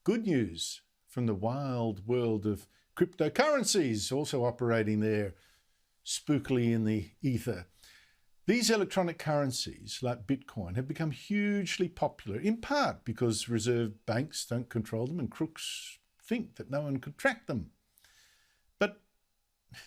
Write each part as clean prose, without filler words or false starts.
good news from the wild world of cryptocurrencies, also operating there spookily in the ether. These electronic currencies, like Bitcoin, have become hugely popular, in part because reserve banks don't control them and crooks think that no one could track them. But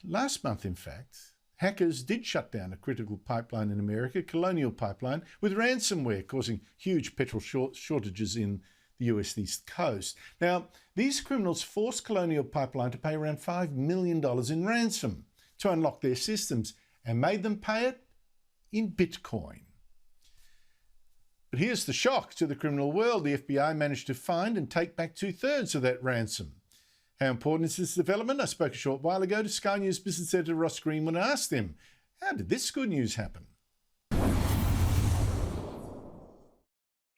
last month, in fact, hackers did shut down a critical pipeline in America, Colonial Pipeline, with ransomware causing huge petrol shortages in the US East Coast. Now, these criminals forced Colonial Pipeline to pay around $5 million in ransom to unlock their systems and made them pay it in Bitcoin. But here's the shock to the criminal world. The FBI managed to find and take back 2/3 of that ransom. How important is this development? I spoke a short while ago to Sky News Business Editor Ross Greenwood and asked him, how did this good news happen?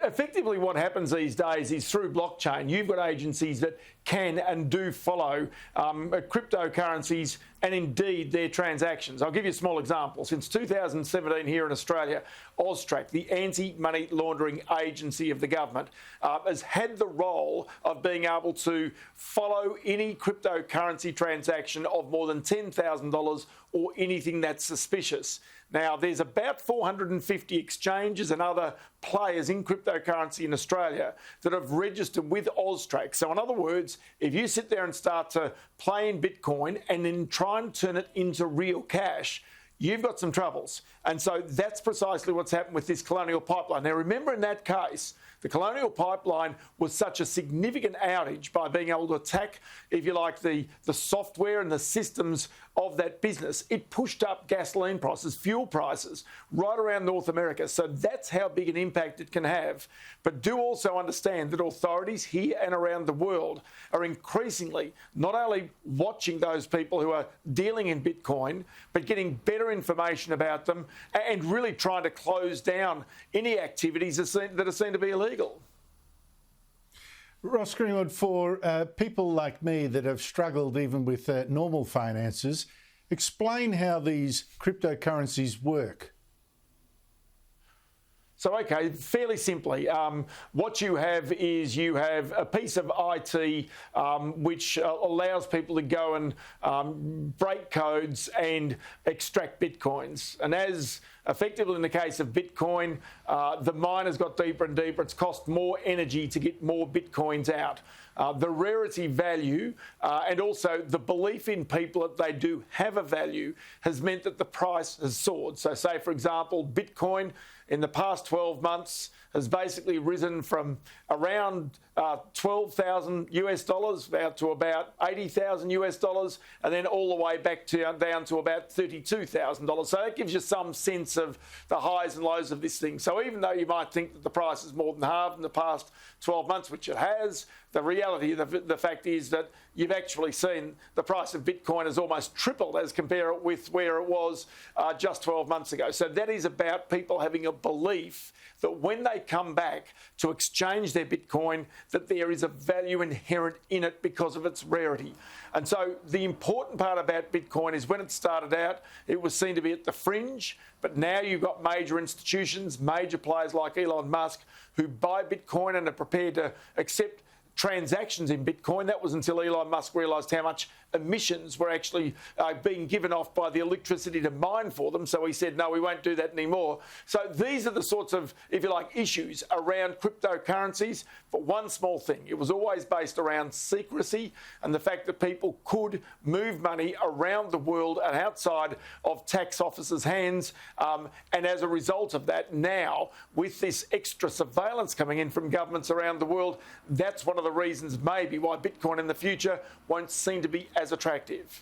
Effectively, what happens these days is through blockchain, you've got agencies that can and do follow cryptocurrencies and indeed their transactions. I'll give you a small example. Since 2017 here in Australia, AUSTRAC, the anti-money laundering agency of the government, has had the role of being able to follow any cryptocurrency transaction of more than $10,000 or anything that's suspicious. Now, there's about 450 exchanges and other players in cryptocurrency in Australia that have registered with AUSTRAC. So in other words, if you sit there and start to play in Bitcoin and then try and turn it into real cash, you've got some troubles. And so that's precisely what's happened with this Colonial Pipeline. Now, remember in that case, the Colonial Pipeline was such a significant outage by being able to attack, if you like, the software and the systems of that business. It pushed up gasoline prices, fuel prices, right around North America. So that's how big an impact it can have. But do also understand that authorities here and around the world are increasingly not only watching those people who are dealing in Bitcoin, but getting better information about them and really trying to close down any activities that are seen to be illegal. Ross Greenwood, for people like me that have struggled even with normal finances, explain how these cryptocurrencies work. So, okay, fairly simply, what you have is you have a piece of IT which allows people to go and break codes and extract Bitcoins. And as effectively in the case of Bitcoin, the miners got deeper and deeper. It's cost more energy to get more Bitcoins out. The rarity value and also the belief in people that they do have a value has meant that the price has soared. So say, for example, Bitcoin in the past 12 months has basically risen from around 12,000 US dollars out to about 80,000 US dollars, and then all the way back down to about $32,000. So that gives you some sense of the highs and lows of this thing. So even though you might think that the price is more than halved in the past 12 months, which it has, the reality, the fact is that you've actually seen the price of Bitcoin has almost tripled as compared with where it was just 12 months ago. So that is about people having a belief that when they come back to exchange their Bitcoin, that there is a value inherent in it because of its rarity. And so the important part about Bitcoin is when it started out, it was seen to be at the fringe, but now you've got major institutions, major players like Elon Musk, who buy Bitcoin and are prepared to accept transactions in Bitcoin. That was until Elon Musk realised how much emissions were actually being given off by the electricity to mine for them. So he said, no, we won't do that anymore. So these are the sorts of, if you like, issues around cryptocurrencies. But one small thing, it was always based around secrecy and the fact that people could move money around the world and outside of tax officers' hands. And as a result of that, now with this extra surveillance coming in from governments around the world, that's one of the reasons maybe why Bitcoin in the future won't seem to be as attractive.